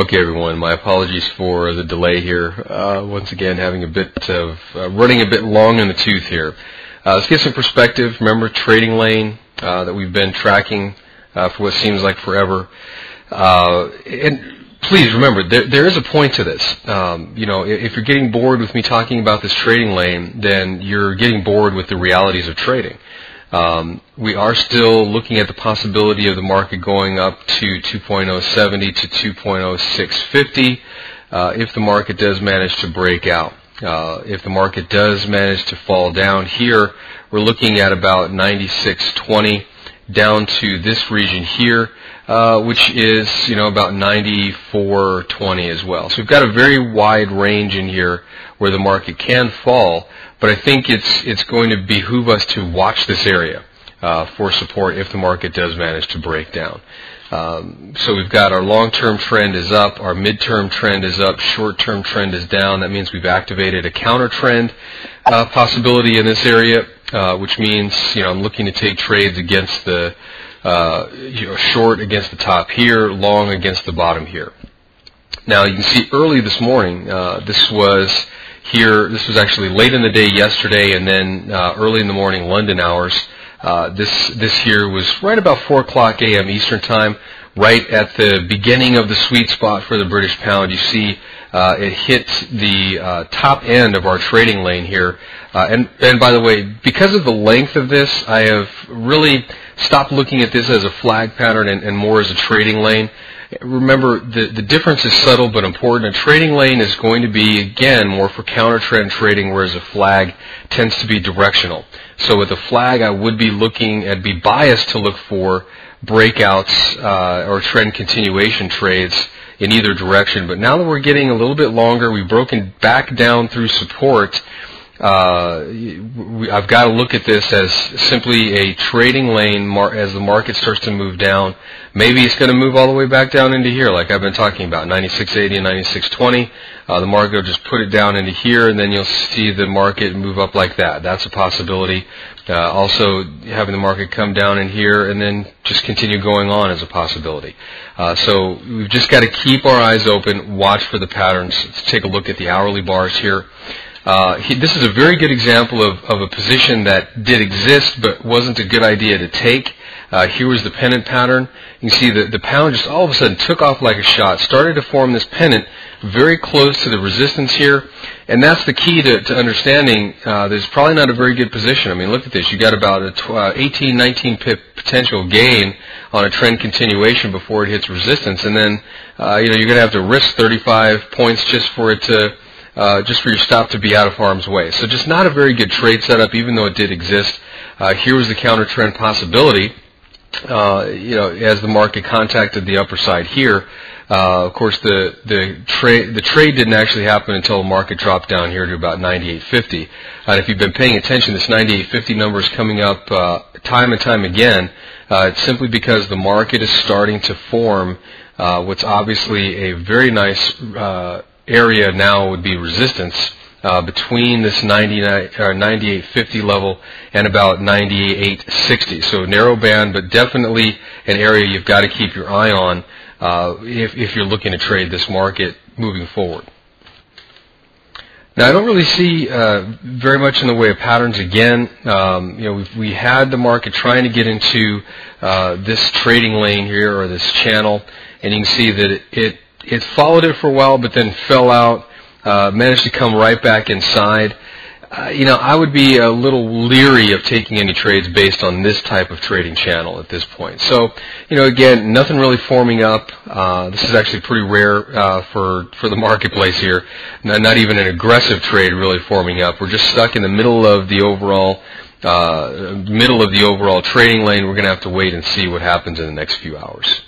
Okay, everyone, my apologies for the delay here. Once again, having a bit of running a bit long in the tooth here. Let's get some perspective. Remember, trading lane that we've been tracking for what seems like forever. And please remember, there is a point to this. If you're getting bored with me talking about this trading lane, then you're getting bored with the realities of trading. We are still looking at the possibility of the market going up to 2.070 to 2.0650 if the market does manage to break out. If the market does manage to fall down here, we're looking at about 96.20 down to this region here, which is about 94.20 as well. So we've got a very wide range in here where the market can fall, but I think it's going to behoove us to watch this area for support if the market does manage to break down. So we've got our long-term trend is up, our mid-term trend is up, short-term trend is down. That means we've activated a counter-trend possibility in this area, which means I'm looking to take trades against the short against the top here, long against the bottom here. Now you can see early this morning, this was actually late in the day yesterday, and then early in the morning London hours. This here was right about 4 o'clock a.m. Eastern time, right at the beginning of the sweet spot for the British pound. You see it hit the top end of our trading lane here. And by the way, because of the length of this, I have really stopped looking at this as a flag pattern and more as a trading lane. Remember, the difference is subtle but important. A trading lane is going to be, again, more for counter-trend trading, whereas a flag tends to be directional. So with a flag, I would be I'd be biased to look for breakouts or trend continuation trades in either direction. But now that we're getting a little bit longer, we've broken back down through support. I've got to look at this as simply a trading lane as the market starts to move down. Maybe it's going to move all the way back down into here, like I've been talking about, 96.80 and 96.20. The market will just put it down into here, and then you'll see the market move up like that. That's a possibility. Also, having the market come down in here and then just continue going on is a possibility. So we've just got to keep our eyes open, watch for the patterns. Let's take a look at the hourly bars here. This is a very good example of a position that did exist but wasn't a good idea to take. Here was the pennant pattern. You can see the pound just all of a sudden took off like a shot, started to form this pennant very close to the resistance here. And that's the key to understanding there's probably not a very good position. I mean, look at this. You got about a 18, 19 pip potential gain on a trend continuation before it hits resistance. And then, you're going to have to risk 35 points just for it to just for your stop to be out of harm's way. So just not a very good trade setup, even though it did exist. Here was the counter trend possibility. As the market contacted the upper side here, of course the trade didn't actually happen until the market dropped down here to about 98.50. And if you've been paying attention, this 98.50 number is coming up time and time again. It's simply because the market is starting to form what's obviously a very nice area now would be resistance between this 98.50 level and about 98.60. So narrow band, but definitely an area you've got to keep your eye on if you're looking to trade this market moving forward. Now, I don't really see very much in the way of patterns again. We had the market trying to get into this trading lane here, or this channel, and you can see that it followed it for a while, but then fell out, managed to come right back inside. I would be a little leery of taking any trades based on this type of trading channel at this point. So, again, nothing really forming up. This is actually pretty rare for the marketplace here. Not even an aggressive trade really forming up. We're just stuck in the middle of the overall trading lane. We're going to have to wait and see what happens in the next few hours.